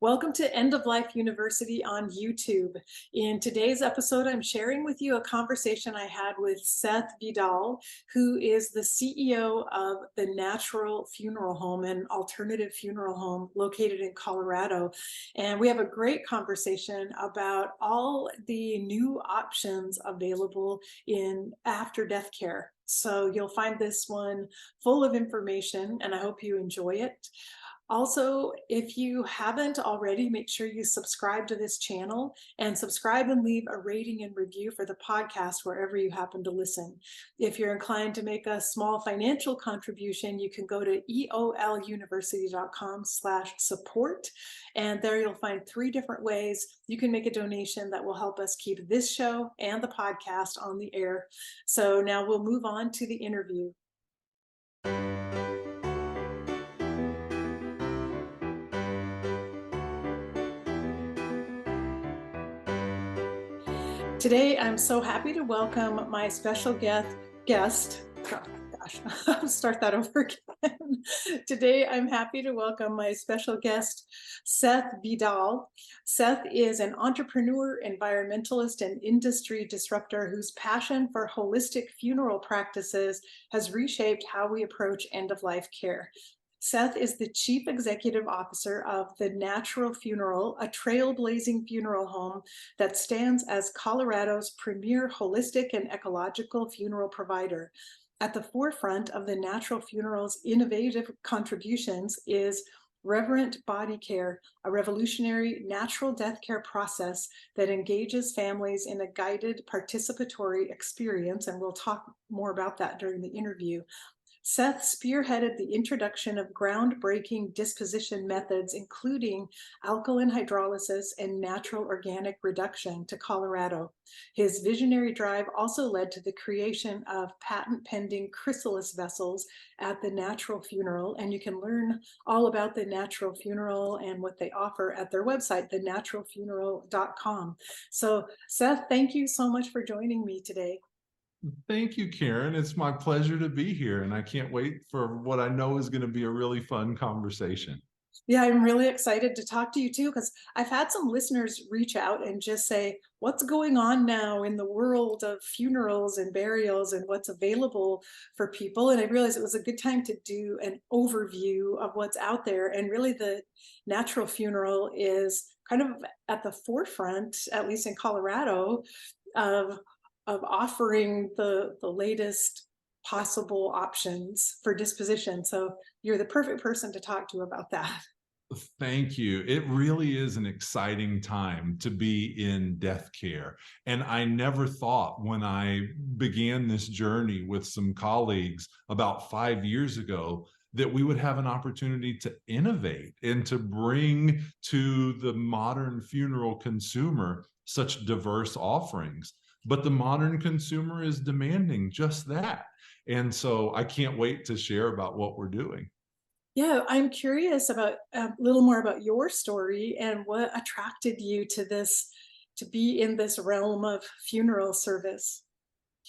Welcome to End of Life University on YouTube. In today's episode, I'm sharing with you a conversation I had with Seth Viddal, who is the CEO of the Natural Funeral Home, an alternative funeral home located in Colorado. And we have a great conversation about all the new options available in after death care. So you'll find this one full of information, and I hope you enjoy it. Also, if you haven't already, make sure you subscribe to this channel and subscribe and leave a rating and review for the podcast wherever you happen to listen. If you're inclined to make a small financial contribution, you can go to eoluniversity.com/support. And there you'll find 3 different ways you can make a donation that will help us keep this show and the podcast on the air. So now we'll move on to the interview. Today, I'm so happy to welcome my special guest. Oh, gosh, I'll start that over again. Today, I'm happy to welcome my special guest, Seth Viddal. Seth is an entrepreneur, environmentalist, and industry disruptor whose passion for holistic funeral practices has reshaped how we approach end-of-life care. Seth is the Chief Executive Officer of the Natural Funeral, a trailblazing funeral home that stands as Colorado's premier holistic and ecological funeral provider. At the forefront of the Natural Funeral's innovative contributions is Reverent Body Care, a revolutionary natural death care process that engages families in a guided participatory experience, and we'll talk more about that during the interview. Seth spearheaded the introduction of groundbreaking disposition methods, including alkaline hydrolysis and natural organic reduction, to Colorado. His visionary drive also led to the creation of patent-pending chrysalis vessels at the Natural Funeral, and you can learn all about the Natural Funeral and what they offer at their website, thenaturalfuneral.com. So, Seth, thank you so much for joining me today. Thank you, Karen. It's my pleasure to be here, and I can't wait for what I know is going to be a really fun conversation. Yeah, I'm really excited to talk to you too, because I've had some listeners reach out and just say, what's going on now in the world of funerals and burials and what's available for people? And I realized it was a good time to do an overview of what's out there. And really, the Natural Funeral is kind of at the forefront, at least in Colorado, of offering the latest possible options for disposition. So you're the perfect person to talk to about that. Thank you. It really is an exciting time to be in death care. And I never thought when I began this journey with some colleagues about 5 years ago that we would have an opportunity to innovate and to bring to the modern funeral consumer such diverse offerings. But the modern consumer is demanding just that. And so I can't wait to share about what we're doing. Yeah, I'm curious about a little more about your story and what attracted you to this, to be in this realm of funeral service.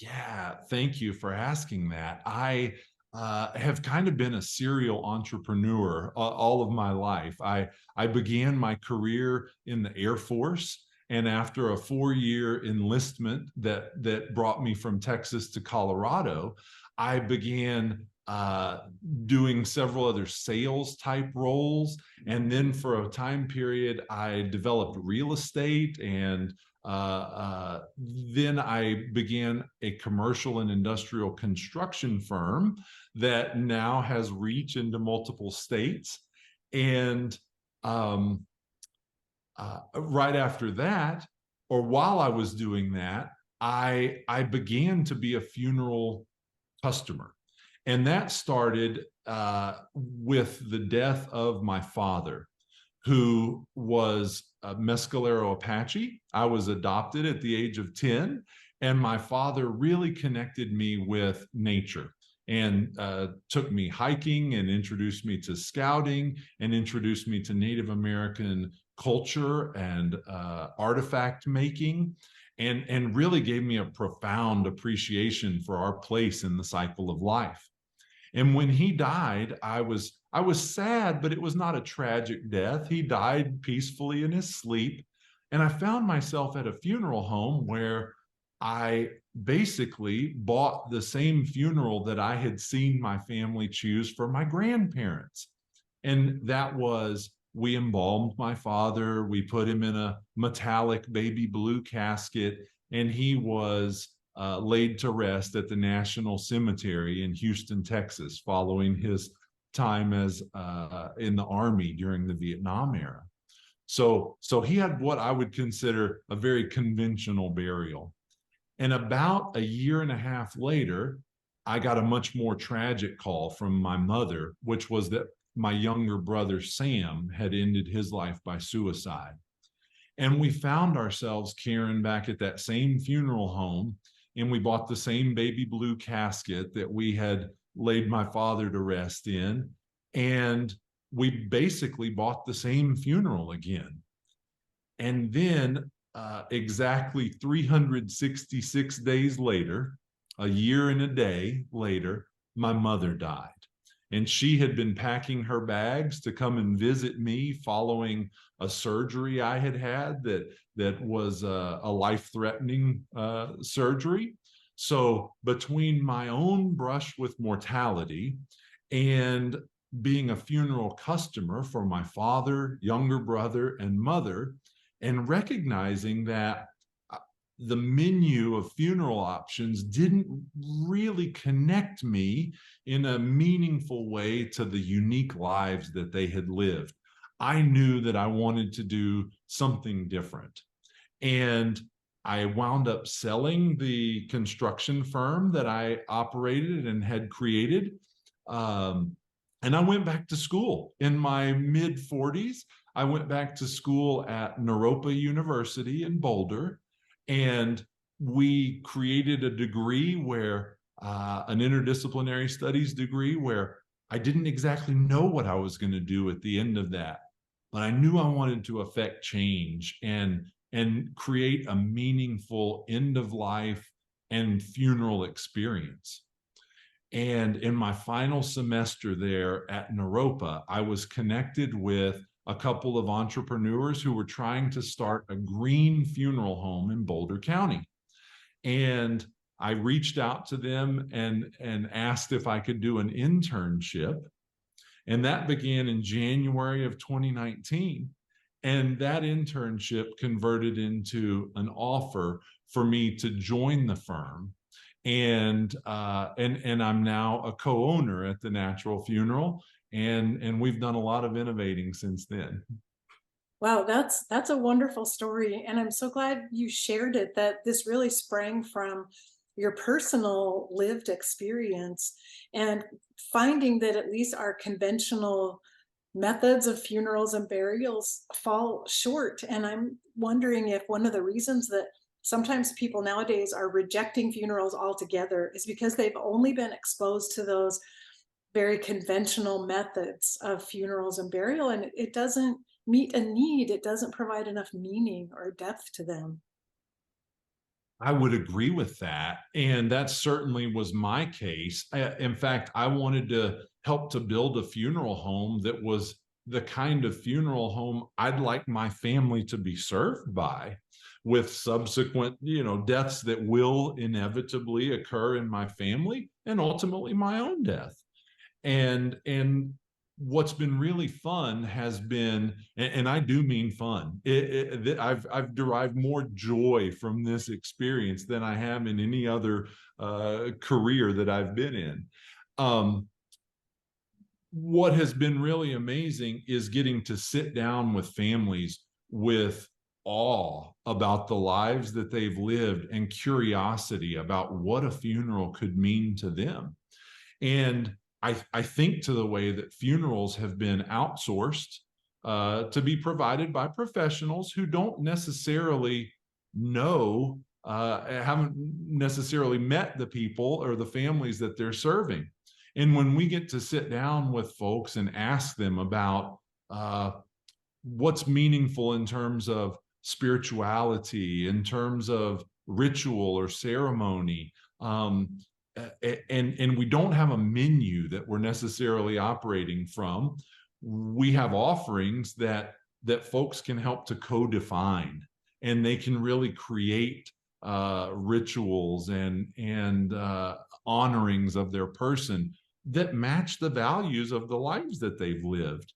Yeah, thank you for asking that. I have kind of been a serial entrepreneur all of my life. I began my career in the Air Force, and after a 4-year enlistment that brought me from Texas to Colorado, I began doing several other sales type roles. And then for a time period, I developed real estate, and then I began a commercial and industrial construction firm that now has reach into multiple states. And right after that, or while I was doing that, I began to be a funeral customer. And that started with the death of my father, who was a Mescalero Apache. I was adopted at the age of 10, and my father really connected me with nature and took me hiking and introduced me to scouting and introduced me to Native American culture and artifact making, and really gave me a profound appreciation for our place in the cycle of life. And when he died, I was I was sad, but it was not a tragic death. He died peacefully in his sleep. And I found myself at a funeral home where I basically bought the same funeral that I had seen my family choose for my grandparents. And that was, we embalmed my father, we put him in a metallic baby blue casket, and he was laid to rest at the National Cemetery in Houston, Texas, following his time as in the Army during the Vietnam era. So he had what I would consider a very conventional burial. And about a year and a half later, I got a much more tragic call from my mother, which was that my younger brother, Sam, had ended his life by suicide. And we found ourselves, Karen, back at that same funeral home, and we bought the same baby blue casket that we had laid my father to rest in. And we basically bought the same funeral again. And then exactly 366 days later, a year and a day later, my mother died. And she had been packing her bags to come and visit me following a surgery I had had that was a life-threatening surgery. So between my own brush with mortality and being a funeral customer for my father, younger brother, and mother, and recognizing that the menu of funeral options didn't really connect me in a meaningful way to the unique lives that they had lived, I knew that I wanted to do something different. And I wound up selling the construction firm that I operated and had created. And I went back to school in my mid 40s. I went back to school at Naropa University in Boulder, and we created a degree where an interdisciplinary studies degree where I didn't exactly know what I was going to do at the end of that, but I knew I wanted to affect change and create a meaningful end of life and funeral experience. And in my final semester there at Naropa, I was connected with a couple of entrepreneurs who were trying to start a green funeral home in Boulder County. And I reached out to them and asked if I could do an internship. And that began in January of 2019. And that internship converted into an offer for me to join the firm. And I'm now a co-owner at the Natural Funeral, and we've done a lot of innovating since then. Wow, that's a wonderful story. And I'm so glad you shared it, that this really sprang from your personal lived experience, and finding that at least our conventional methods of funerals and burials fall short. And I'm wondering if one of the reasons that sometimes people nowadays are rejecting funerals altogether is because they've only been exposed to those very conventional methods of funerals and burial, and it doesn't meet a need. It doesn't provide enough meaning or depth to them. I would agree with that. And that certainly was my case. In fact, I wanted to help to build a funeral home that was the kind of funeral home I'd like my family to be served by, with subsequent, deaths that will inevitably occur in my family and ultimately my own death. And what's been really fun has been, and I do mean fun, I've derived more joy from this experience than I have in any other career that I've been in. What has been really amazing is getting to sit down with families with awe about the lives that they've lived and curiosity about what a funeral could mean to them. And I think to the way that funerals have been outsourced to be provided by professionals who don't necessarily know, haven't necessarily met the people or the families that they're serving. And when we get to sit down with folks and ask them about what's meaningful in terms of spirituality, in terms of ritual or ceremony, and we don't have a menu that we're necessarily operating from. We have offerings that folks can help to co-define, and they can really create rituals and honorings of their person that match the values of the lives that they've lived.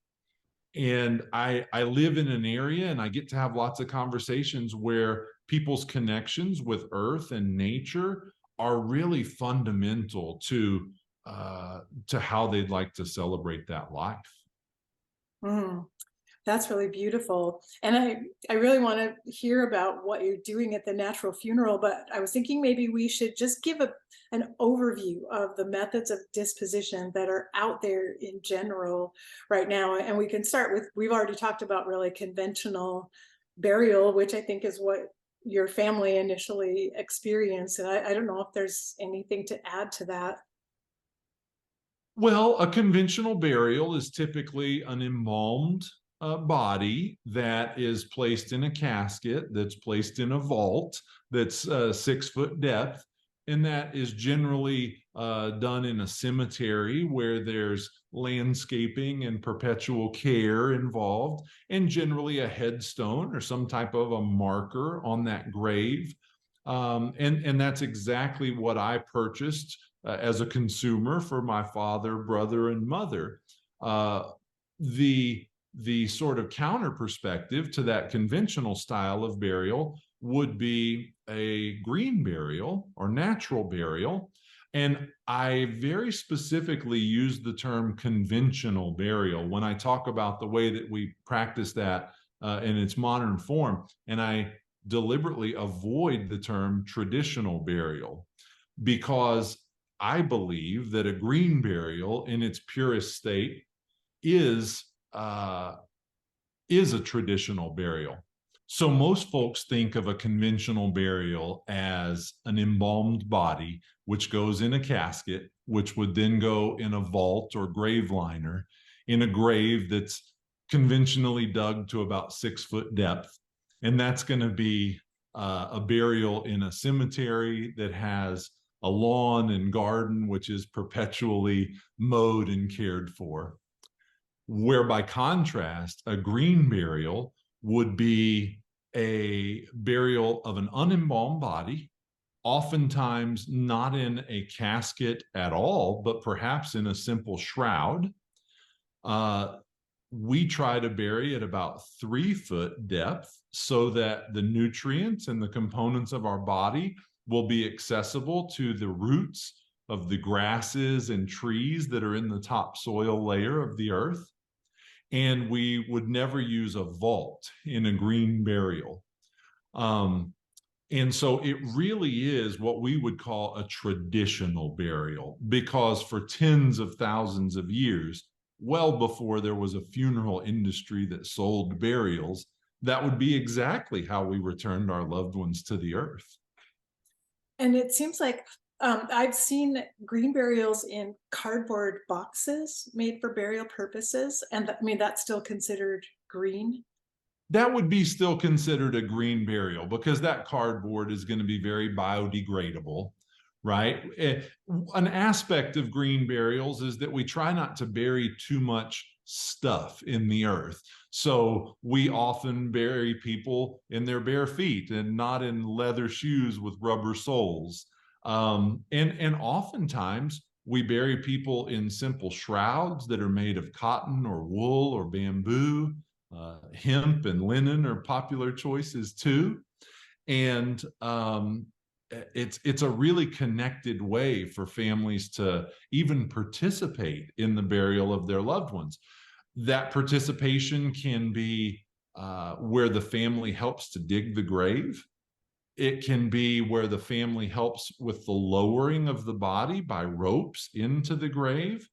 And I live in an area, and I get to have lots of conversations where people's connections with earth and nature are really fundamental to how they'd like to celebrate that life. Mm, that's really beautiful. And I really want to hear about what you're doing at the natural funeral, but I was thinking maybe we should just give an overview of the methods of disposition that are out there in general right now. And we can start with, we've already talked about really conventional burial, which I think is what your family initially experienced. And I don't know if there's anything to add to that. Well, a conventional burial is typically an embalmed body that is placed in a casket, that's placed in a vault that's 6 foot depth, and that is generally done in a cemetery where there's landscaping and perpetual care involved, and generally a headstone or some type of a marker on that grave. And that's exactly what I purchased as a consumer for my father, brother, and mother. The sort of counter perspective to that conventional style of burial would be a green burial or natural burial. And I very specifically use the term conventional burial when I talk about the way that we practice that in its modern form. And I deliberately avoid the term traditional burial, because I believe that a green burial in its purest state is a traditional burial. So most folks think of a conventional burial as an embalmed body, which goes in a casket, which would then go in a vault or grave liner in a grave that's conventionally dug to about 6 foot depth. And that's going to be a burial in a cemetery that has a lawn and garden, which is perpetually mowed and cared for. Where by contrast, a green burial would be a burial of an unembalmed body, oftentimes not in a casket at all, but perhaps in a simple shroud. We try to bury at about 3 foot depth so that the nutrients and the components of our body will be accessible to the roots of the grasses and trees that are in the topsoil layer of the earth. And we would never use a vault in a green burial. And so it really is what we would call a traditional burial, because for tens of thousands of years, well before there was a funeral industry that sold burials, that would be exactly how we returned our loved ones to the earth. And it seems like I've seen green burials in cardboard boxes made for burial purposes. And I mean, that's still considered green. That would be still considered a green burial, because that cardboard is going to be very biodegradable, right? An aspect of green burials is that we try not to bury too much stuff in the earth. So we often bury people in their bare feet and not in leather shoes with rubber soles. And oftentimes we bury people in simple shrouds that are made of cotton or wool or bamboo. Hemp and linen are popular choices too. And it's a really connected way for families to even participate in the burial of their loved ones. That participation can be where the family helps to dig the grave. It can be where the family helps with the lowering of the body by ropes into the grave,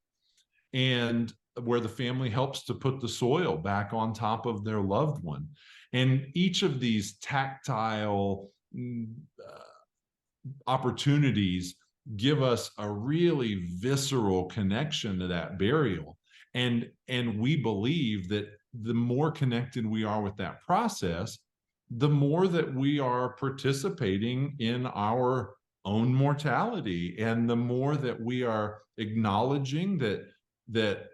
and where the family helps to put the soil back on top of their loved one. And each of these tactile opportunities give us a really visceral connection to that burial. And we believe that the more connected we are with that process, the more that we are participating in our own mortality. And the more that we are acknowledging that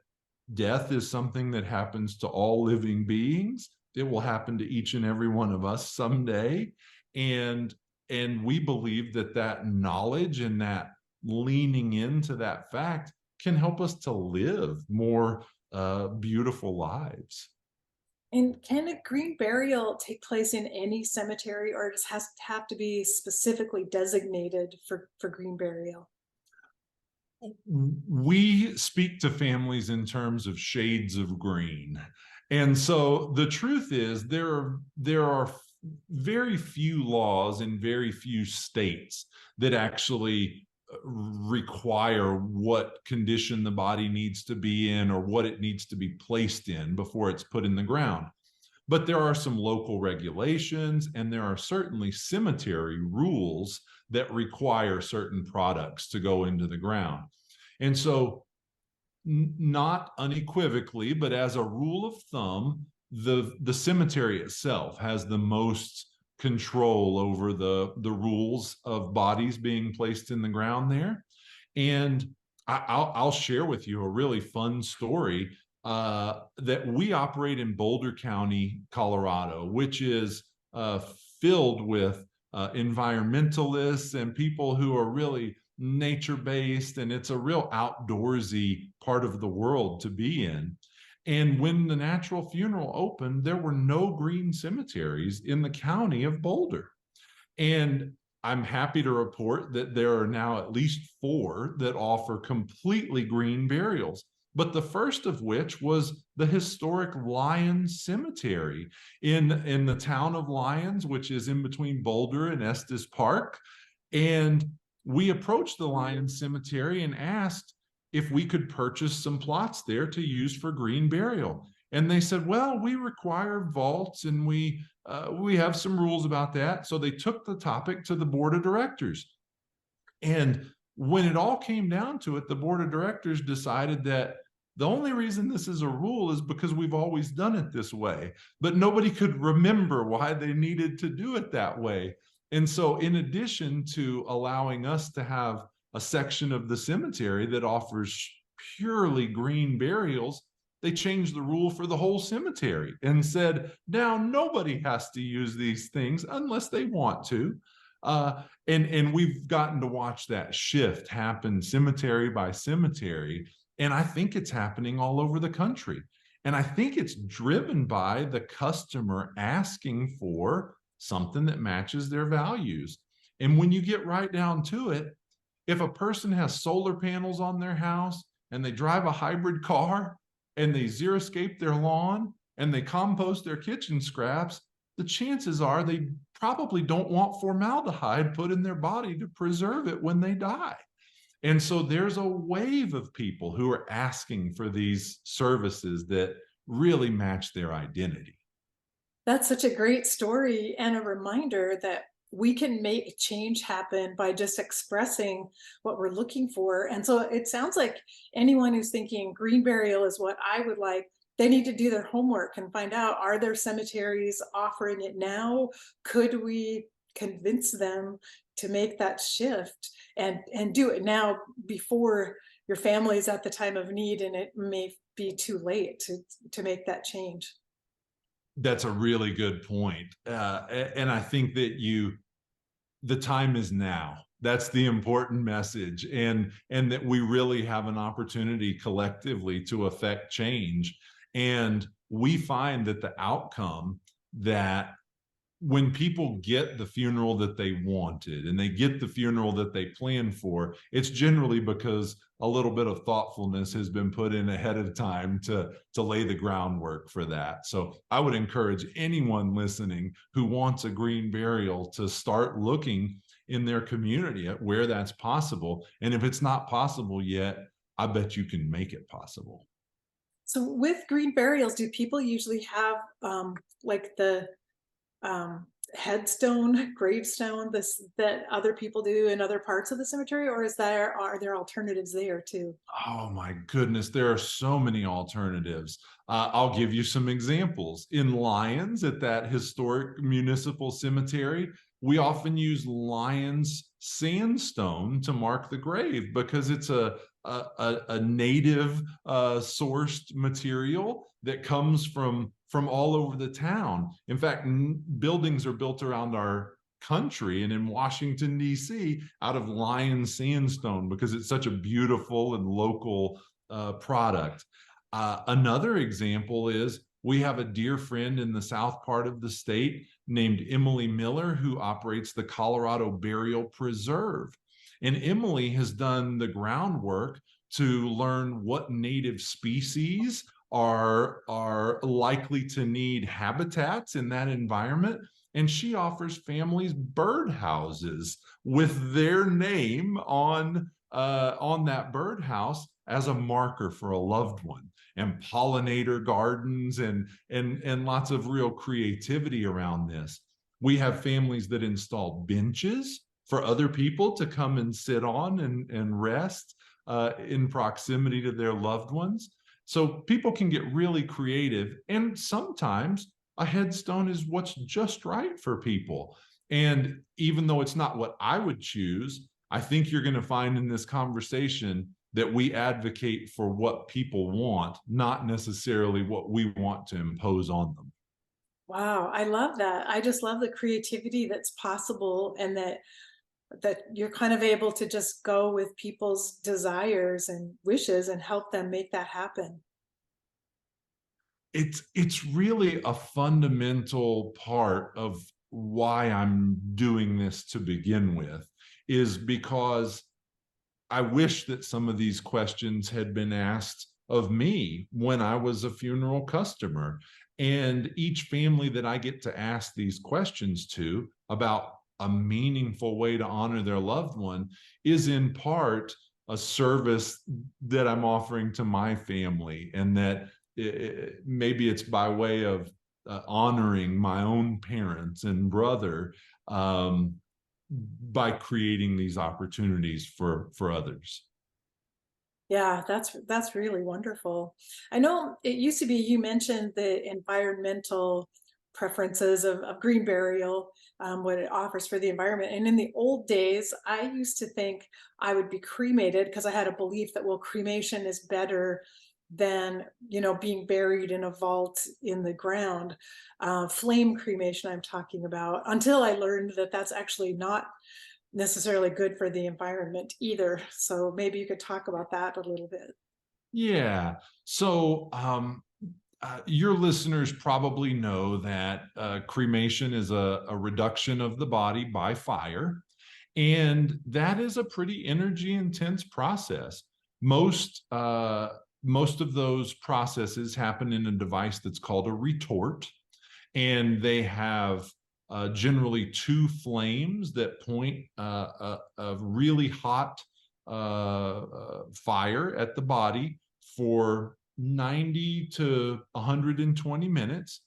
death is something that happens to all living beings, it will happen to each and every one of us someday. And we believe that knowledge and that leaning into that fact can help us to live more beautiful lives. And can a green burial take place in any cemetery, or does it have to be specifically designated for green burial? We speak to families in terms of shades of green. And so the truth is there are very few laws in very few states that actually require what condition the body needs to be in or what it needs to be placed in before it's put in the ground. But there are some local regulations, and there are certainly cemetery rules that require certain products to go into the ground. And so, not unequivocally, but as a rule of thumb, the cemetery itself has the most control over the rules of bodies being placed in the ground there. And I'll share with you a really fun story that we operate in Boulder County, Colorado, which is filled with environmentalists and people who are really nature-based, and it's a real outdoorsy part of the world to be in. And when the natural funeral opened, there were no green cemeteries in the county of Boulder. And I'm happy to report that there are now at least 4 that offer completely green burials. But the first of which was the historic Lyons Cemetery in the town of Lyons, which is in between Boulder and Estes Park. And we approached the Lyons Cemetery and asked if we could purchase some plots there to use for green burial. And they said, well, we require vaults and we have some rules about that. So they took the topic to the board of directors. And when it all came down to it, the board of directors decided that the only reason this is a rule is because we've always done it this way, but nobody could remember why they needed to do it that way. And so in addition to allowing us to have a section of the cemetery that offers purely green burials, they changed the rule for the whole cemetery and said, now nobody has to use these things unless they want to. And we've gotten to watch that shift happen cemetery by cemetery. And I think it's happening all over the country. And I think it's driven by the customer asking for something that matches their values. And when you get right down to it, if a person has solar panels on their house and they drive a hybrid car and they xeriscape their lawn and they compost their kitchen scraps, the chances are they probably don't want formaldehyde put in their body to preserve it when they die. And so there's a wave of people who are asking for these services that really match their identity. That's such a great story and a reminder that we can make change happen by just expressing what we're looking for. And so it sounds like anyone who's thinking green burial is what I would like, they need to do their homework and find out, are there cemeteries offering it now? Could we convince them to make that shift and do it now before your family is at the time of need and it may be too late to make that change? That's a really good point. And I think that the time is now. That's the important message. And that we really have an opportunity collectively to affect change. And we find that the outcome that when people get the funeral that they wanted and they get the funeral that they planned for, it's generally because a little bit of thoughtfulness has been put in ahead of time to lay the groundwork for that. So I would encourage anyone listening who wants a green burial to start looking in their community at where that's possible. And if it's not possible yet, I bet you can make it possible. So with green burials, do people usually have like the headstone, gravestone, that other people do in other parts of the cemetery, or are there alternatives there too? Oh my goodness, there are so many alternatives. I'll give you some examples. In Lyons, at that historic municipal cemetery, we often use lion's sandstone to mark the grave because it's a native sourced material that comes from all over the town. In fact, buildings are built around our country and in Washington, D.C., out of lion sandstone because it's such a beautiful and local product. Another example is we have a dear friend in the south part of the state named Emily Miller who operates the Colorado Burial Preserve. And Emily has done the groundwork to learn what native species are likely to need habitats in that environment. And she offers families birdhouses with their name on that birdhouse as a marker for a loved one, and pollinator gardens and lots of real creativity around this. We have families that install benches for other people to come and sit on and rest in proximity to their loved ones. So people can get really creative, and sometimes a headstone is what's just right for people. And even though it's not what I would choose, I think you're going to find in this conversation that we advocate for what people want, not necessarily what we want to impose on them. Wow, I love that. I just love the creativity that's possible, and that you're kind of able to just go with people's desires and wishes and help them make that happen. It's really a fundamental part of why I'm doing this to begin with, is because I wish that some of these questions had been asked of me when I was a funeral customer. And each family that I get to ask these questions to about a meaningful way to honor their loved one is in part a service that I'm offering to my family, and that maybe it's by way of honoring my own parents and brother by creating these opportunities for others. Yeah, that's really wonderful. I know it used to be, you mentioned the environmental preferences of green burial, what it offers for the environment. And in the old days, I used to think I would be cremated because I had a belief that, well, cremation is better than, being buried in a vault in the ground. Flame cremation I'm talking about, until I learned that that's actually not necessarily good for the environment either. So maybe you could talk about that a little bit. Yeah. So your listeners probably know that cremation is a reduction of the body by fire. And that is a pretty energy intense process. Most of those processes happen in a device that's called a retort, and they have generally two flames that point a really hot fire at the body for 90 to 120 minutes.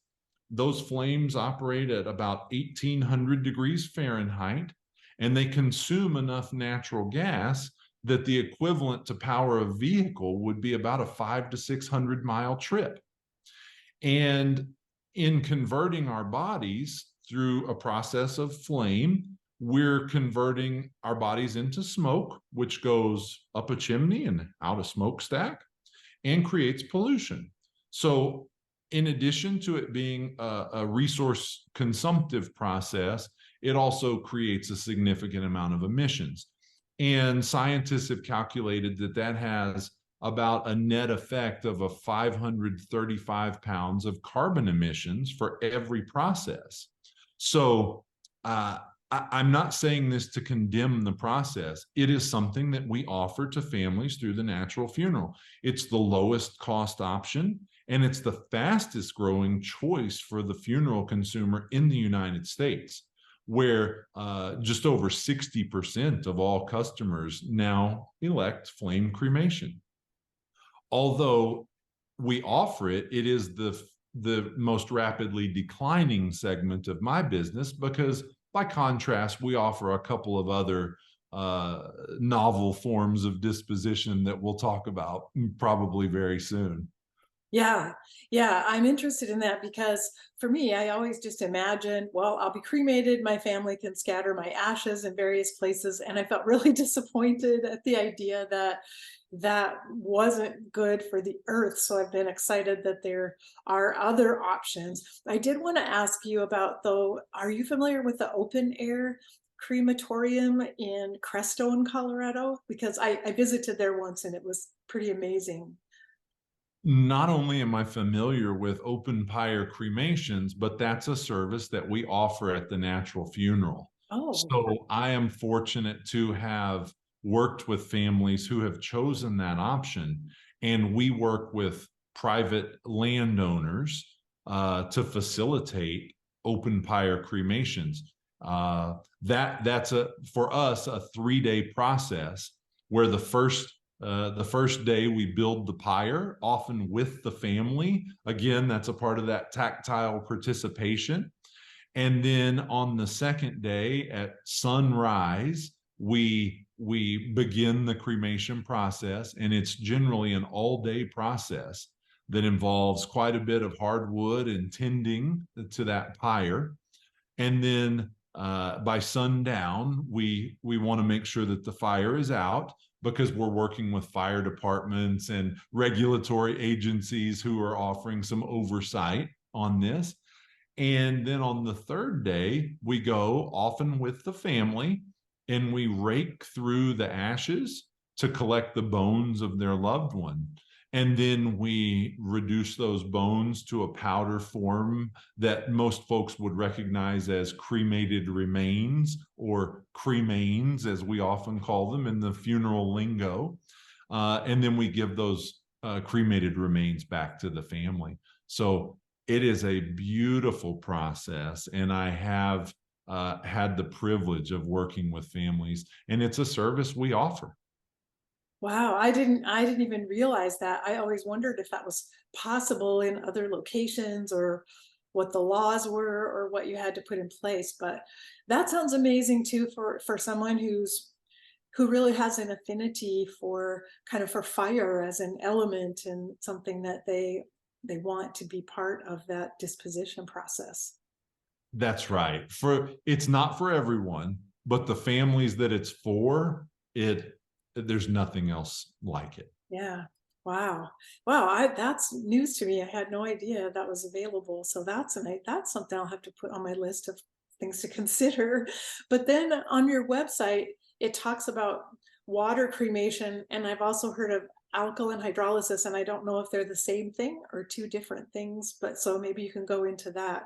Those flames operate at about 1800 degrees Fahrenheit, and they consume enough natural gas that the equivalent to power a vehicle would be about a 500 to 600 mile trip. And in converting our bodies through a process of flame, we're converting our bodies into smoke, which goes up a chimney and out a smokestack and creates pollution. So in addition to it being a resource consumptive process, it also creates a significant amount of emissions. And scientists have calculated that that has about a net effect of 535 pounds of carbon emissions for every process. So I'm not saying this to condemn the process. It is something that we offer to families through the natural funeral. It's the lowest cost option, and it's the fastest growing choice for the funeral consumer in the United States, where just over 60% of all customers now elect flame cremation. Although we offer it, it is the most rapidly declining segment of my business because, by contrast, we offer a couple of other novel forms of disposition that we'll talk about probably very soon. Yeah, yeah, I'm interested in that because for me, I always just imagine, well, I'll be cremated, my family can scatter my ashes in various places, and I felt really disappointed at the idea that that wasn't good for the earth. So I've been excited that there are other options. I did want to ask you about, though, are you familiar with the open air crematorium in Crestone, Colorado? Because I visited there once and it was pretty amazing. Not only am I familiar with open pyre cremations, but that's a service that we offer at the Natural Funeral. Oh, So I am fortunate to have worked with families who have chosen that option, and we work with private landowners to facilitate open pyre cremations. That's a for us a 3-day process where the first day we build the pyre, often with the family. Again, that's a part of that tactile participation. And then on the second day at sunrise, we begin the cremation process, and it's generally an all-day process that involves quite a bit of hardwood and tending to that pyre. And then by sundown, we want to make sure that the fire is out because we're working with fire departments and regulatory agencies who are offering some oversight on this. And then on the third day, we go often with the family and we rake through the ashes to collect the bones of their loved one. And then we reduce those bones to a powder form that most folks would recognize as cremated remains, or cremains, as we often call them in the funeral lingo. And then we give those cremated remains back to the family. So it is a beautiful process, and I have had the privilege of working with families, and it's a service we offer. wow. I didn't even realize that. I always wondered if that was possible in other locations or what the laws were or what you had to put in place. But that sounds amazing too for someone who really has an affinity for kind of for fire as an element and something that they want to be part of that disposition process. That's right. For it's not for everyone, but the families that it's for, it there's nothing else like it. Yeah. Wow. Wow. That's news to me. I had no idea that was available. So that's something I'll have to put on my list of things to consider. But then on your website, it talks about water cremation, and I've also heard of alkaline hydrolysis, and I don't know if they're the same thing or two different things, but so maybe you can go into that.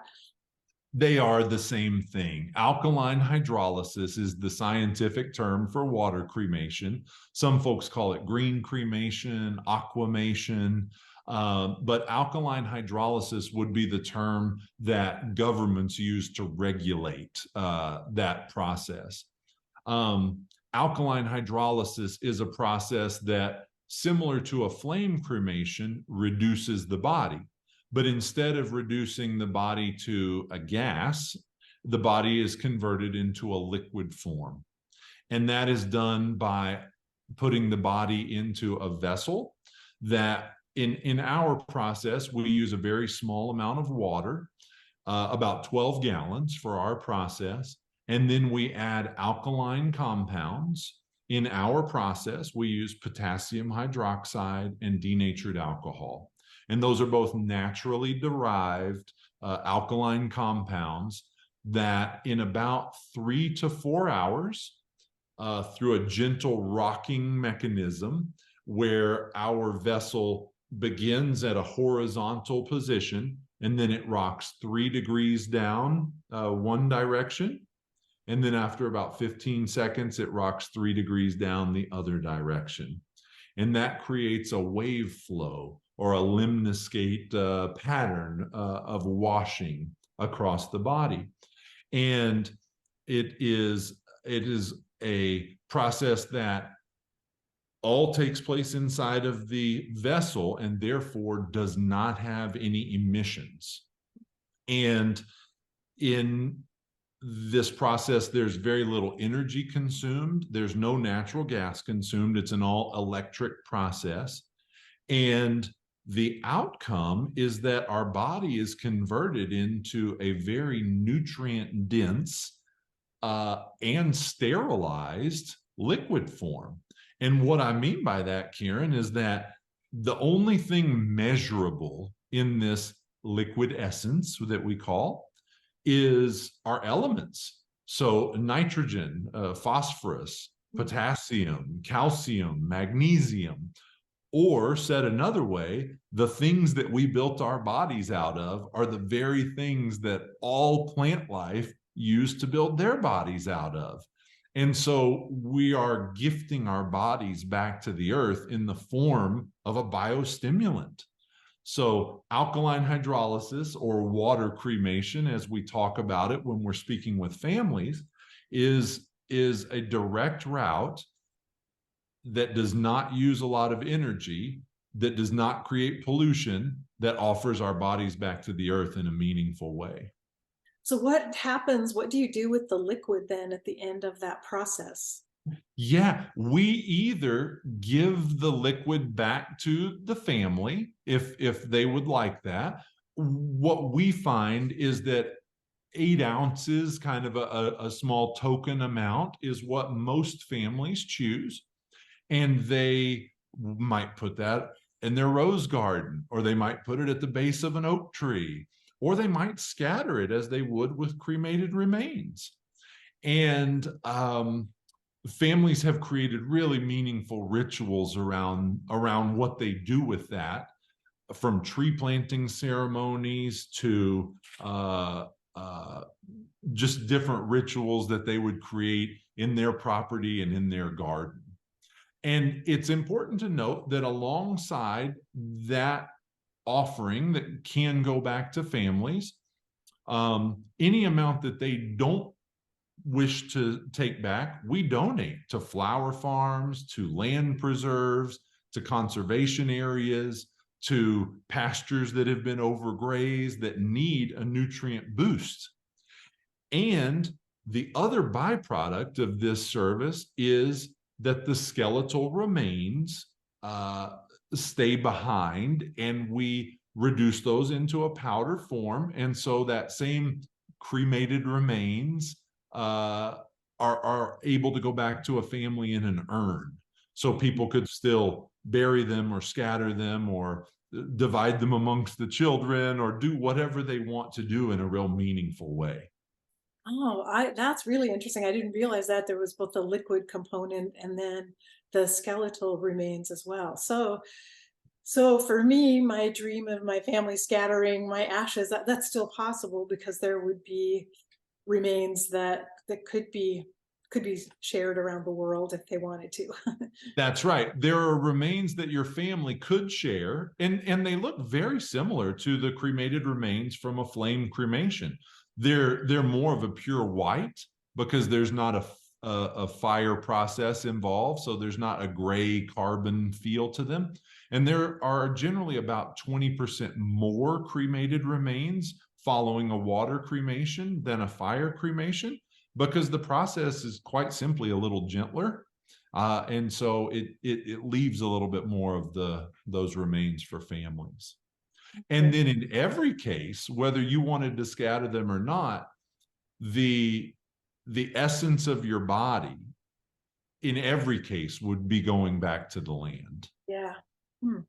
They are the same thing. Alkaline hydrolysis is the scientific term for water cremation. Some folks call it green cremation, aquamation, but alkaline hydrolysis would be the term that governments use to regulate that process. Alkaline hydrolysis is a process that, similar to a flame cremation, reduces the body. But instead of reducing the body to a gas, the body is converted into a liquid form. And that is done by putting the body into a vessel that in our process, we use a very small amount of water, about 12 gallons for our process. And then we add alkaline compounds. In our process, we use potassium hydroxide and denatured alcohol. And those are both naturally derived alkaline compounds that in about 3 to 4 hours, through a gentle rocking mechanism where our vessel begins at a horizontal position and then it rocks 3 degrees down one direction. And then after about 15 seconds, it rocks 3 degrees down the other direction. And that creates a wave flow or a limnoscate pattern of washing across the body. And it is a process that all takes place inside of the vessel and therefore does not have any emissions. And in this process, there's very little energy consumed. There's no natural gas consumed. It's an all electric process. And the outcome is that our body is converted into a very nutrient dense and sterilized liquid form. And what I mean by that, Karen, is that the only thing measurable in this liquid essence that we call is our elements. So nitrogen, phosphorus, potassium, calcium, magnesium, or said another way, the things that we built our bodies out of are the very things that all plant life used to build their bodies out of. And so we are gifting our bodies back to the earth in the form of a biostimulant. So alkaline hydrolysis, or water cremation, as we talk about it when we're speaking with families, is a direct route that does not use a lot of energy, that does not create pollution, that offers our bodies back to the earth in a meaningful way. So what happens? What do you do with the liquid then at the end of that process? Yeah, we either give the liquid back to the family if they would like that. What we find is that 8 ounces, kind of a small token amount, is what most families choose. And they might put that in their rose garden, or they might put it at the base of an oak tree, or they might scatter it as they would with cremated remains. And families have created really meaningful rituals around what they do with that, from tree planting ceremonies to just different rituals that they would create in their property and in their garden. And it's important to note that alongside that offering that can go back to families, any amount that they don't wish to take back, we donate to flower farms, to land preserves, to conservation areas, to pastures that have been overgrazed that need a nutrient boost. And the other byproduct of this service is that the skeletal remains stay behind, and we reduce those into a powder form. And so that same cremated remains are able to go back to a family in an urn. So people could still bury them or scatter them or divide them amongst the children or do whatever they want to do in a real meaningful way. Oh, that's really interesting. I didn't realize that there was both the liquid component and then the skeletal remains as well. So for me, my dream of my family scattering my ashes, that's still possible because there would be remains that could be shared around the world if they wanted to. That's right. There are remains that your family could share, and they look very similar to the cremated remains from a flame cremation. They're more of a pure white because there's not a fire process involved, so there's not a gray carbon feel to them. And there are generally about 20% more cremated remains following a water cremation than a fire cremation, because the process is quite simply a little gentler. And so it leaves a little bit more of those remains for families. And then in every case, whether you wanted to scatter them or not, the essence of your body in every case would be going back to the land. Yeah. Hmm.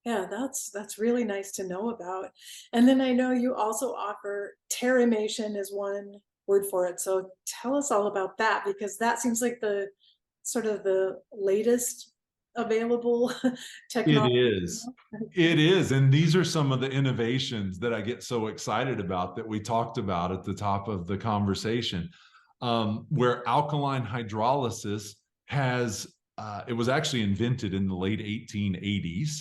Yeah, that's really nice to know about. And then I know you also offer terramation is one word for it. So tell us all about that, because that seems like the sort of the latest available It technology. is. It is. And these are some of the innovations that I get so excited about that we talked about at the top of the conversation, where alkaline hydrolysis has, it was actually invented in the late 1880s,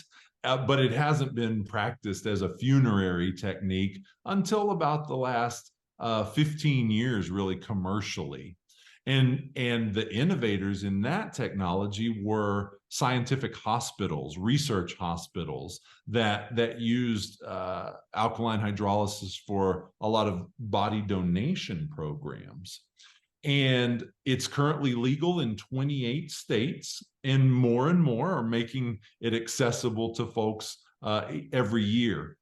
but it hasn't been practiced as a funerary technique until about the last 15 years, really commercially. And the innovators in that technology were scientific hospitals, research hospitals that used alkaline hydrolysis for a lot of body donation programs. And it's currently legal in 28 states, and more are making it accessible to folks every year.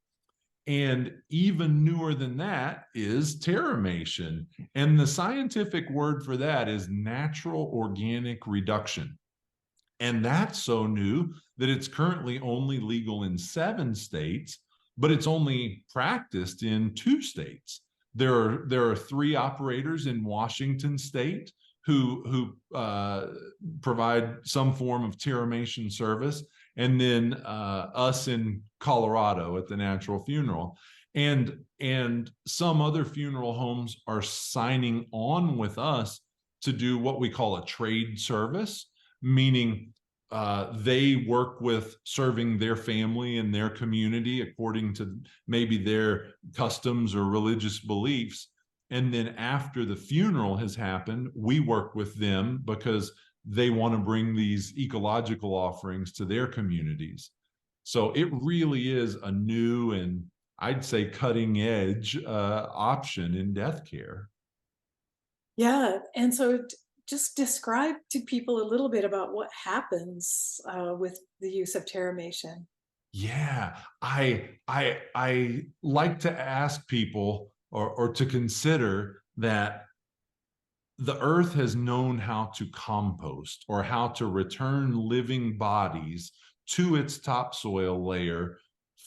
And even newer than that is terramation. And the scientific word for that is natural organic reduction. And that's so new that it's currently only legal in 7 states, but it's only practiced in 2 states. There are 3 operators in Washington state who provide some form of terramation service, and then us in Colorado at the Natural Funeral. And some other funeral homes are signing on with us to do what we call a trade service, meaning they work with serving their family and their community according to maybe their customs or religious beliefs. And then after the funeral has happened, we work with them because they want to bring these ecological offerings to their communities. So it really is a new and I'd say cutting edge option in death care. Yeah, and so just describe to people a little bit about what happens with the use of terramation. Yeah, I like to ask people or to consider that the earth has known how to compost or how to return living bodies to its topsoil layer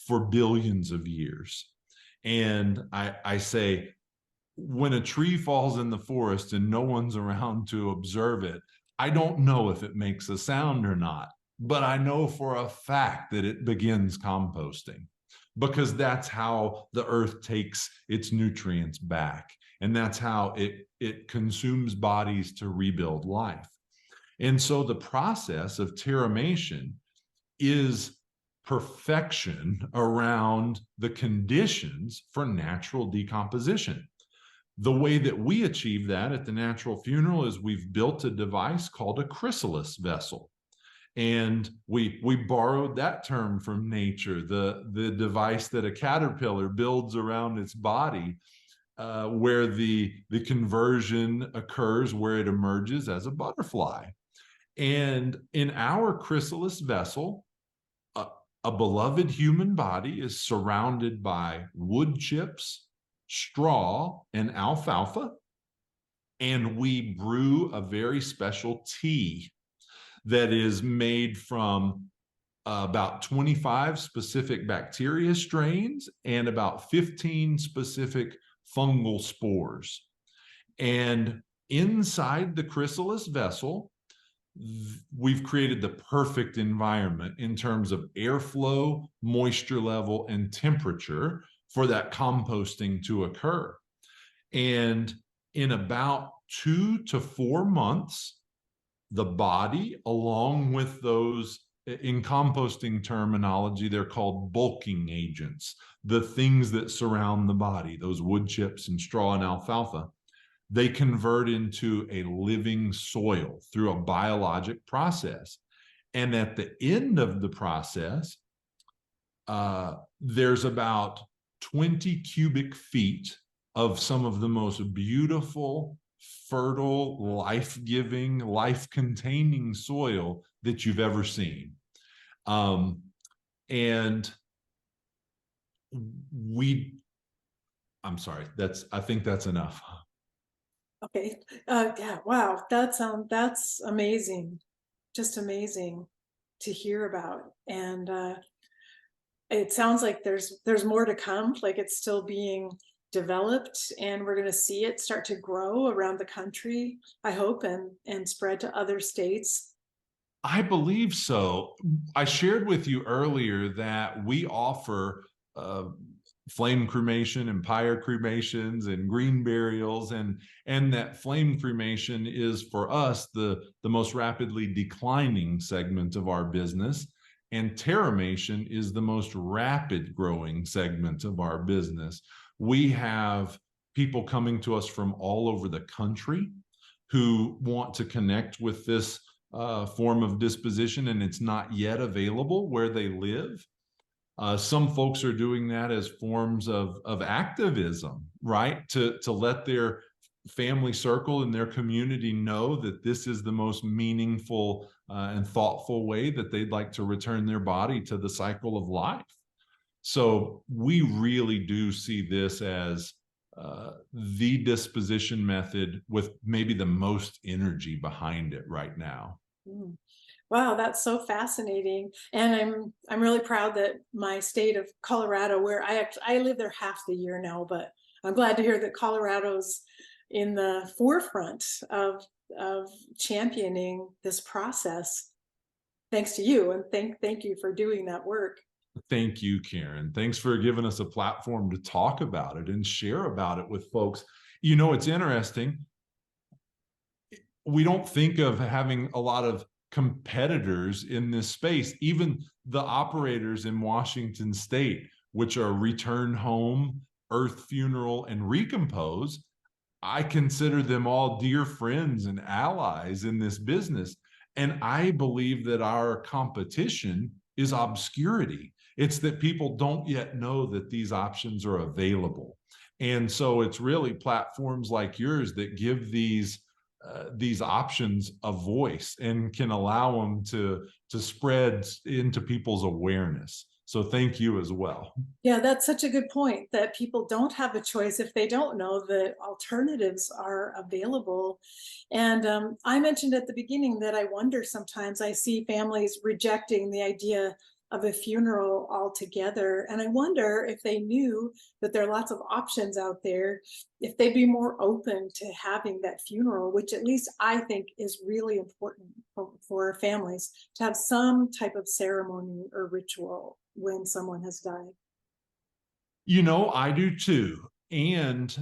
for billions of years. And I say, when a tree falls in the forest and no one's around to observe it, I don't know if it makes a sound or not, but I know for a fact that it begins composting, because that's how the earth takes its nutrients back. And that's how it consumes bodies to rebuild life. And so the process of terramation is perfection around the conditions for natural decomposition. The way that we achieve that at the Natural Funeral is we've built a device called a chrysalis vessel. And we borrowed that term from nature, the device that a caterpillar builds around its body, where the conversion occurs, where it emerges as a butterfly. And in our chrysalis vessel, a beloved human body is surrounded by wood chips, straw, and alfalfa. And we brew a very special tea that is made from about 25 specific bacteria strains and about 15 specific fungal spores. And inside the chrysalis vessel, we've created the perfect environment in terms of airflow, moisture level, and temperature for that composting to occur. And in about 2 to 4 months, the body, along with those, in composting terminology, they're called bulking agents, the things that surround the body, those wood chips and straw and alfalfa, they convert into a living soil through a biologic process. And at the end of the process, there's about 20 cubic feet of some of the most beautiful, fertile, life-giving, life-containing soil that you've ever seen. And I'm sorry, I think that's enough. Okay. Yeah. Wow. That's amazing. Just amazing to hear about. And it sounds like there's more to come. Like it's still being developed, and we're going to see it start to grow around the country, I hope, and spread to other states. I believe so. I shared with you earlier that we offer flame cremation and pyre cremations and green burials, and that flame cremation is for us the most rapidly declining segment of our business, and terramation is the most rapid growing segment of our business. We have people coming to us from all over the country who want to connect with this form of disposition, and it's not yet available where they live. Some folks are doing that as forms of activism, right? To let their family circle and their community know that this is the most meaningful and thoughtful way that they'd like to return their body to the cycle of life. So we really do see this as the disposition method with maybe the most energy behind it right now. Mm. Wow, that's so fascinating. And I'm really proud that my state of Colorado, where I live there half the year now, but I'm glad to hear that Colorado's in the forefront of championing this process. Thanks to you, and thank you for doing that work. Thank you, Karen. Thanks for giving us a platform to talk about it and share about it with folks. You know, it's interesting. We don't think of having a lot of competitors in this space. Even the operators in Washington State, which are Return Home, Earth Funeral, and Recompose, I consider them all dear friends and allies in this business. And I believe that our competition is obscurity. It's that people don't yet know that these options are available. And so it's really platforms like yours that give these options a voice and can allow them to spread into people's awareness. So thank you as well. Yeah, that's such a good point, that people don't have a choice if they don't know that alternatives are available. And I mentioned at the beginning that I wonder sometimes I see families rejecting the idea of a funeral altogether. And I wonder if they knew that there are lots of options out there, if they'd be more open to having that funeral, which at least I think is really important for families to have some type of ceremony or ritual when someone has died. You know, I do too. And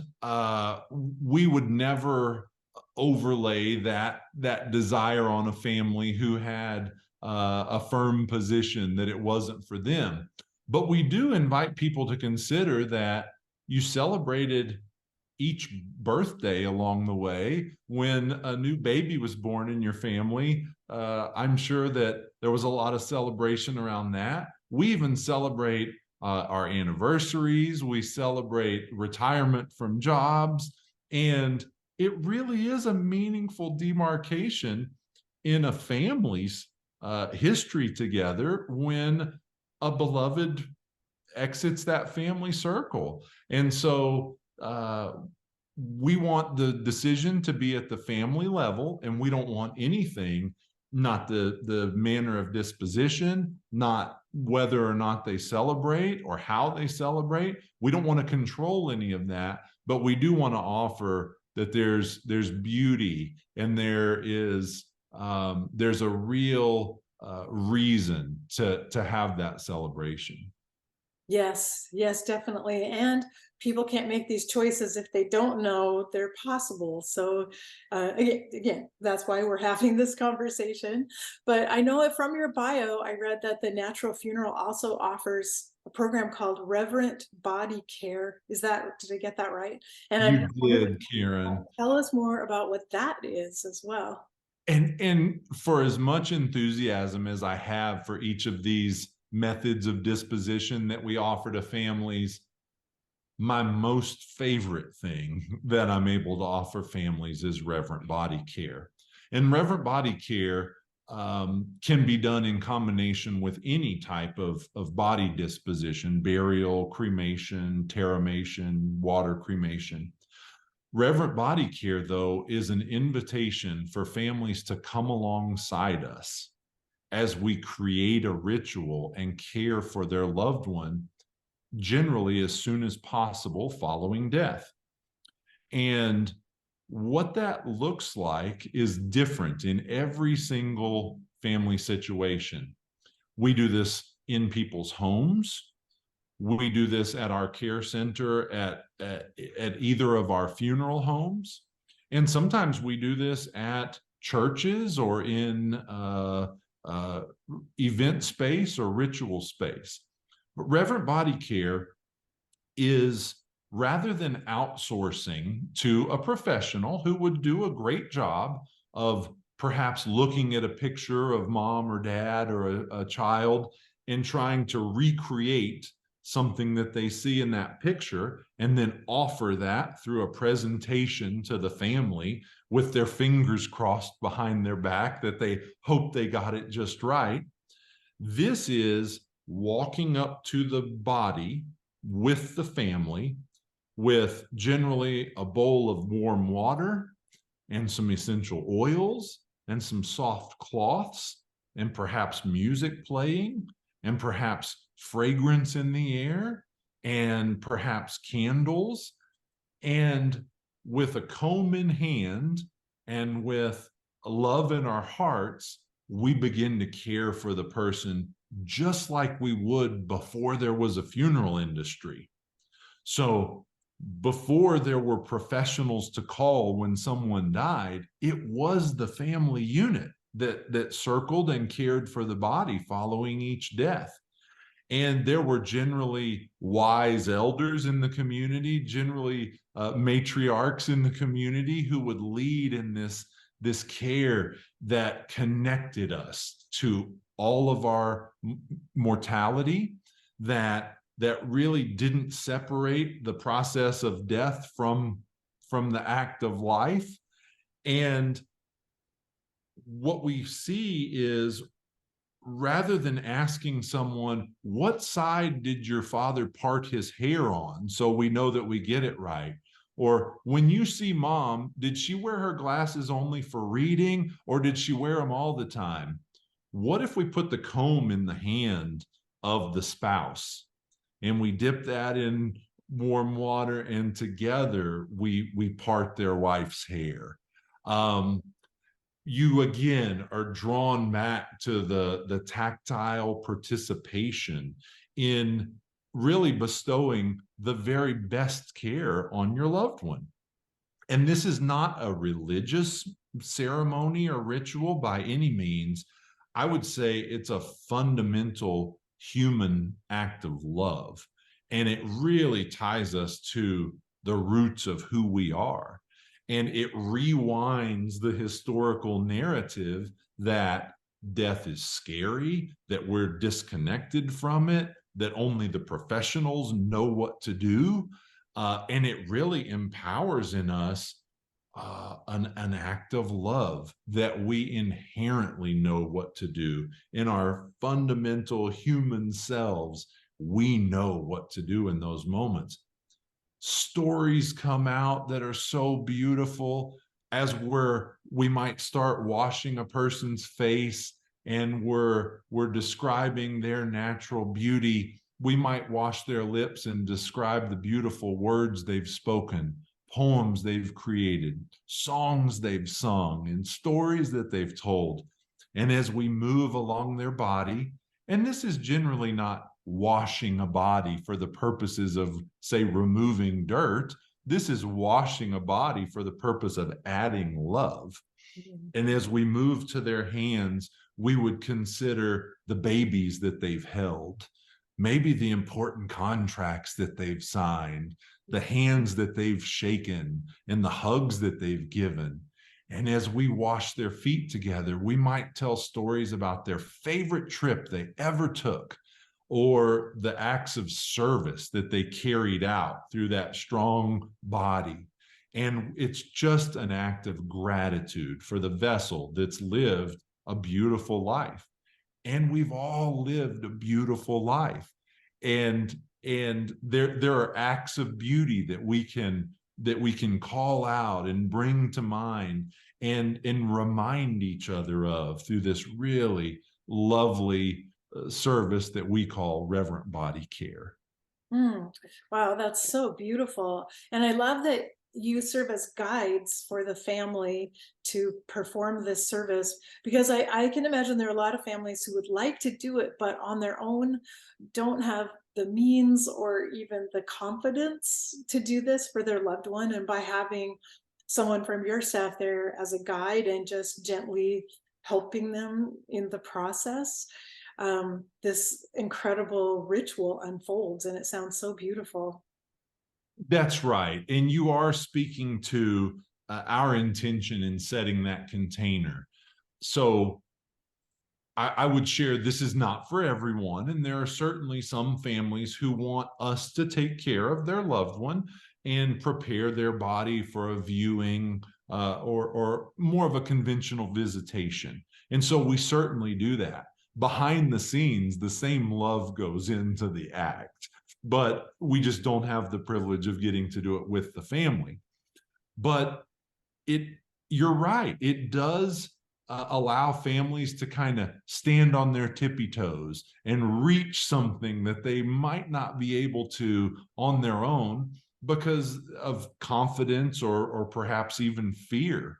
we would never overlay that desire on a family who had a firm position that it wasn't for them. But we do invite people to consider that you celebrated each birthday along the way. When a new baby was born in your family, I'm sure that there was a lot of celebration around that. We even celebrate our anniversaries, we celebrate retirement from jobs, and it really is a meaningful demarcation in a family's history together when a beloved exits that family circle. And so we want the decision to be at the family level, and we don't want anything, not the manner of disposition, not whether or not they celebrate or how they celebrate. We don't want to control any of that, but we do want to offer that there's beauty, and there's a real reason to have that celebration. Yes, yes, definitely. And people can't make these choices if they don't know they're possible. So again, that's why we're having this conversation. But I know it from your bio, I read that the Natural Funeral also offers a program called Reverent Body Care. Did I get that right? And I'm You did, Karen. tell us more about what that is as well. And for as much enthusiasm as I have for each of these methods of disposition that we offer to families, my most favorite thing that I'm able to offer families is Reverent Body Care. And Reverent Body Care can be done in combination with any type of body disposition: burial, cremation, terramation, water cremation. Reverent Body Care, though, is an invitation for families to come alongside us as we create a ritual and care for their loved one, generally as soon as possible following death. And what that looks like is different in every single family situation. We do this in people's homes. We do this at our care center, at either of our funeral homes. And sometimes we do this at churches or in event space or ritual space. But Reverent Body Care is, rather than outsourcing to a professional who would do a great job of perhaps looking at a picture of mom or dad or a child and trying to recreate something that they see in that picture and then offer that through a presentation to the family with their fingers crossed behind their back that they hope they got it just right. This is walking up to the body with the family, with generally a bowl of warm water and some essential oils and some soft cloths and perhaps music playing and perhaps fragrance in the air and perhaps candles, and with a comb in hand and with love in our hearts, we begin to care for the person just like we would before there was a funeral industry. So before there were professionals to call when someone died, it was the family unit that circled and cared for the body following each death. And there were generally wise elders in the community, generally matriarchs in the community who would lead in this care that connected us to all of our mortality, that really didn't separate the process of death from the act of life. And what we see is, rather than asking someone, what side did your father part his hair on so we know that we get it right? Or when you see mom, did she wear her glasses only for reading or did she wear them all the time? What if we put the comb in the hand of the spouse and we dip that in warm water and together we part their wife's hair? You again are drawn back to the tactile participation in really bestowing the very best care on your loved one. And this is not a religious ceremony or ritual by any means. I would say it's a fundamental human act of love. And it really ties us to the roots of who we are. And it rewinds the historical narrative that death is scary, that we're disconnected from it, that only the professionals know what to do. And it really empowers in us an act of love that we inherently know what to do. In our fundamental human selves, we know what to do in those moments. Stories come out that are so beautiful as we might start washing a person's face and we're describing their natural beauty. We might wash their lips and describe the beautiful words they've spoken, poems they've created, songs they've sung, and stories that they've told. And as we move along their body, and this is generally not washing a body for the purposes of, say, removing dirt. This is washing a body for the purpose of adding love. Mm-hmm. And as we move to their hands, we would consider the babies that they've held, maybe the important contracts that they've signed, the hands that they've shaken, and the hugs that they've given. And as we wash their feet together, we might tell stories about their favorite trip they ever took, or the acts of service that they carried out through that strong body. And it's just an act of gratitude for the vessel that's lived a beautiful life. And we've all lived a beautiful life. And there are acts of beauty that we can call out and bring to mind and remind each other of through this really lovely service that we call Reverent Body Care. Wow, that's so beautiful. And I love that you serve as guides for the family to perform this service, because I can imagine there are a lot of families who would like to do it, but on their own don't have the means or even the confidence to do this for their loved one. And by having someone from your staff there as a guide and just gently helping them in the process, this incredible ritual unfolds, and it sounds so beautiful. That's right. And you are speaking to our intention in setting that container. So I would share this is not for everyone. And there are certainly some families who want us to take care of their loved one and prepare their body for a viewing or more of a conventional visitation. And so we certainly do that. behind the scenes, the same love goes into the act, but we just don't have the privilege of getting to do it with the family. But you're right. It does allow families to kind of stand on their tippy toes and reach something that they might not be able to on their own because of confidence or perhaps even fear.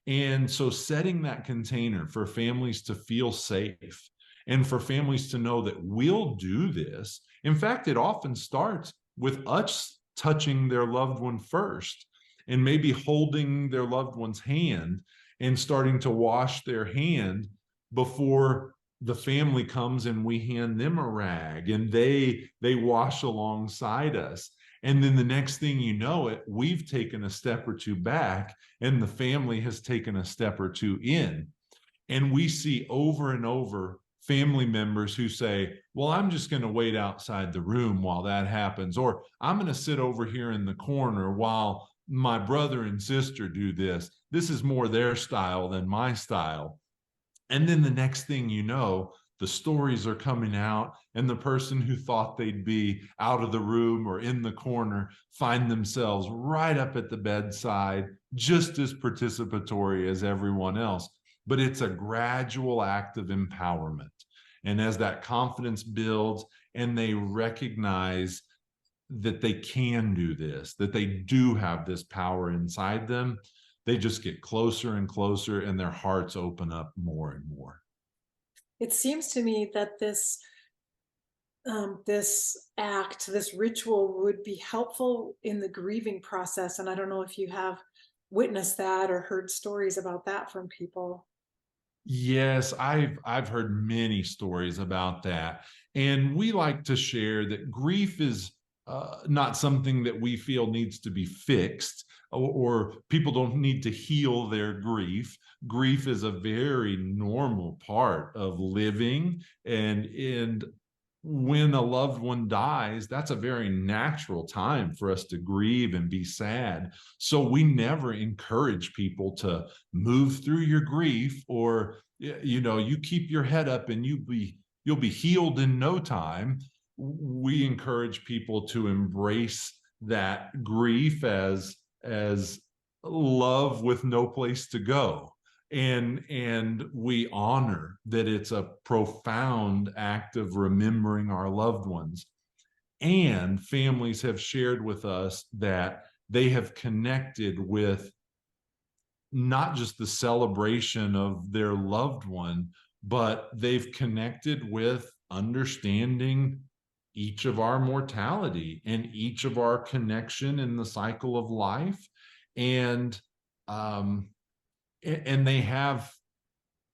And so setting that container for families to feel safe and for families to know that we'll do this. In fact, it often starts with us touching their loved one first and maybe holding their loved one's hand and starting to wash their hand before the family comes and we hand them a rag and they wash alongside us. And then the next thing you know it, we've taken a step or two back and the family has taken a step or two in. And we see over and over family members who say, well, I'm just going to wait outside the room while that happens, or I'm going to sit over here in the corner while my brother and sister do this. This is more their style than my style. And then the next thing you know, the stories are coming out, and the person who thought they'd be out of the room or in the corner find themselves right up at the bedside, just as participatory as everyone else. But it's a gradual act of empowerment. And as that confidence builds and they recognize that they can do this, that they do have this power inside them, they just get closer and closer and their hearts open up more and more. It seems to me that this act, this ritual would be helpful in the grieving process. And I don't know if you have witnessed that or heard stories about that from people. Yes, I've heard many stories about that. And we like to share that grief is not something that we feel needs to be fixed, or people don't need to heal their grief. Grief is a very normal part of living, and when a loved one dies, that's a very natural time for us to grieve and be sad. So we never encourage people to move through your grief, or you keep your head up and you'll be healed in no time. We encourage people to embrace that grief as love with no place to go. And we honor that it's a profound act of remembering our loved ones. And families have shared with us that they have connected with not just the celebration of their loved one, but they've connected with understanding each of our mortality and each of our connection in the cycle of life. And they have,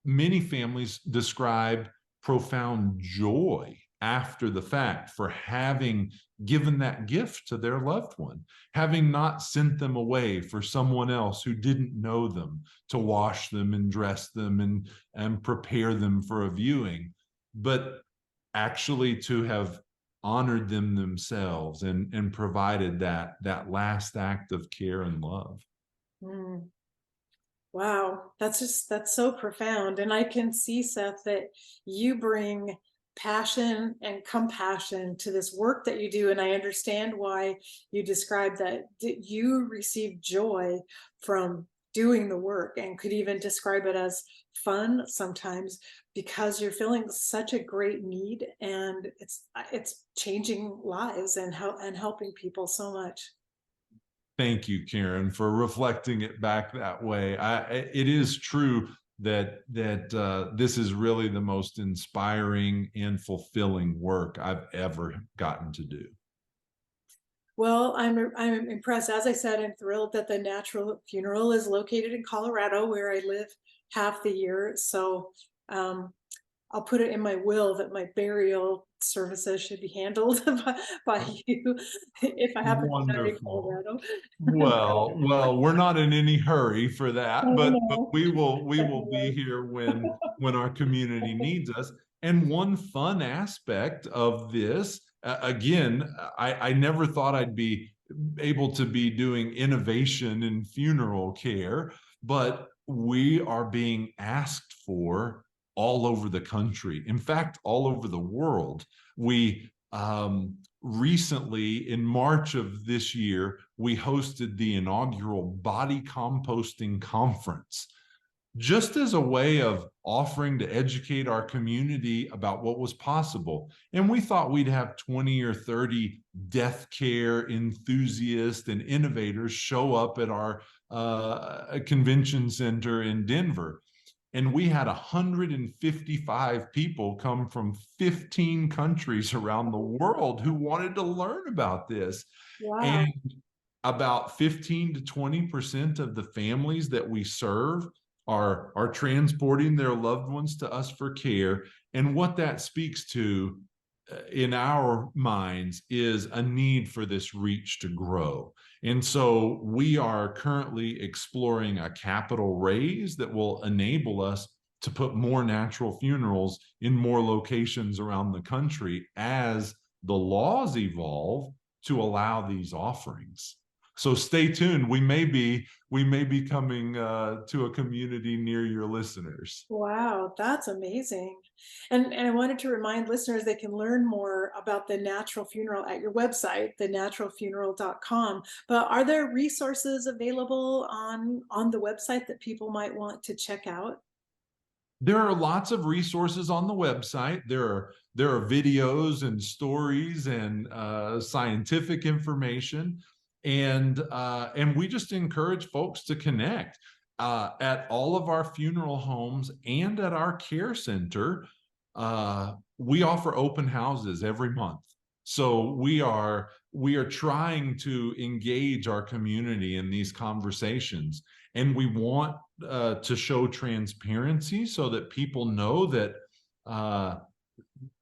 many families describe profound joy after the fact for having given that gift to their loved one, having not sent them away for someone else who didn't know them to wash them and dress them and prepare them for a viewing, but actually to have honored them themselves and provided that last act of care and love. Mm. Wow, that's so profound. And I can see, Seth, that you bring passion and compassion to this work that you do. And I understand why you describe that you receive joy from doing the work, and could even describe it as fun sometimes, because you're feeling such a great need, and it's changing lives and helping people so much. Thank you, Karen, for reflecting it back that way. It is true that this is really the most inspiring and fulfilling work I've ever gotten to do. Well, I'm impressed. As I said, I'm thrilled that the natural funeral is located in Colorado, where I live half the year. So I'll put it in my will that my burial services should be handled by you if I happen to die in Wonderful. Colorado. Well, we're not in any hurry for that, Oh, but no. we will be here when our community needs us. And one fun aspect of this, again, I never thought I'd be able to be doing innovation in funeral care, but we are being asked for all over the country. In fact, all over the world. We recently, in March of this year, we hosted the inaugural Body Composting Conference, just as a way of offering to educate our community about what was possible. And we thought we'd have 20 or 30 death care enthusiasts and innovators show up at our convention center in Denver. And we had 155 people come from 15 countries around the world who wanted to learn about this. Wow. And about 15 to 20% of the families that we serve are transporting their loved ones to us for care. And what that speaks to in our minds is a need for this reach to grow. And so we are currently exploring a capital raise that will enable us to put more natural funerals in more locations around the country as the laws evolve to allow these offerings. So stay tuned. We may be coming to a community near your listeners. Wow, that's amazing. And I wanted to remind listeners they can learn more about the natural funeral at your website, thenaturalfuneral.com. But are there resources available on the website that people might want to check out? There are lots of resources on the website. There are videos and stories and scientific information. And we just encourage folks to connect at all of our funeral homes and at our care center. We offer open houses every month. So we are trying to engage our community in these conversations, and we want to show transparency so that people know that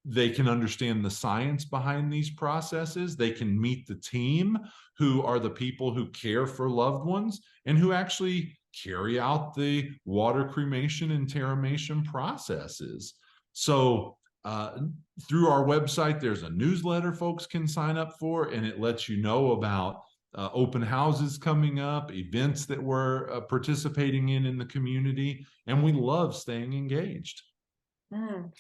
they can understand the science behind these processes. They can meet the team who are the people who care for loved ones and who actually carry out the water cremation and terramation processes. So through our website, there's a newsletter folks can sign up for, and it lets you know about open houses coming up, events that we're participating in the community, and we love staying engaged. Mm.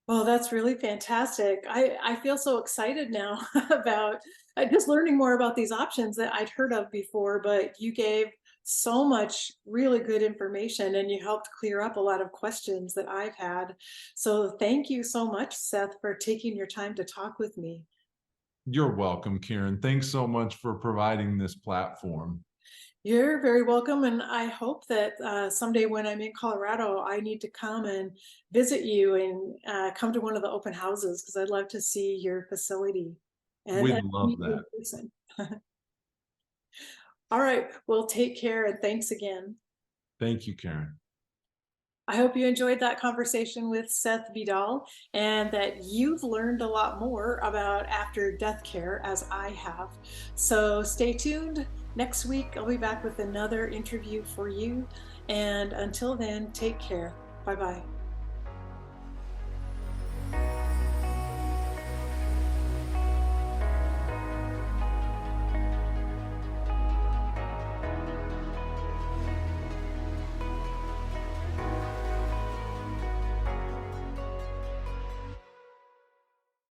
Well, that's really fantastic. I feel so excited now about just learning more about these options that I'd heard of before, but you gave so much really good information and you helped clear up a lot of questions that I've had. So thank you so much, Seth, for taking your time to talk with me. You're welcome, Karen. Thanks so much for providing this platform. You're very welcome. And I hope that someday when I'm in Colorado, I need to come and visit you and come to one of the open houses because I'd love to see your facility and We'd love meet you in that. person. All right. Well, take care and thanks again. Thank you, Karen. I hope you enjoyed that conversation with Seth Viddal and that you've learned a lot more about after death care as I have. So stay tuned. Next week, I'll be back with another interview for you. And until then, take care. Bye-bye.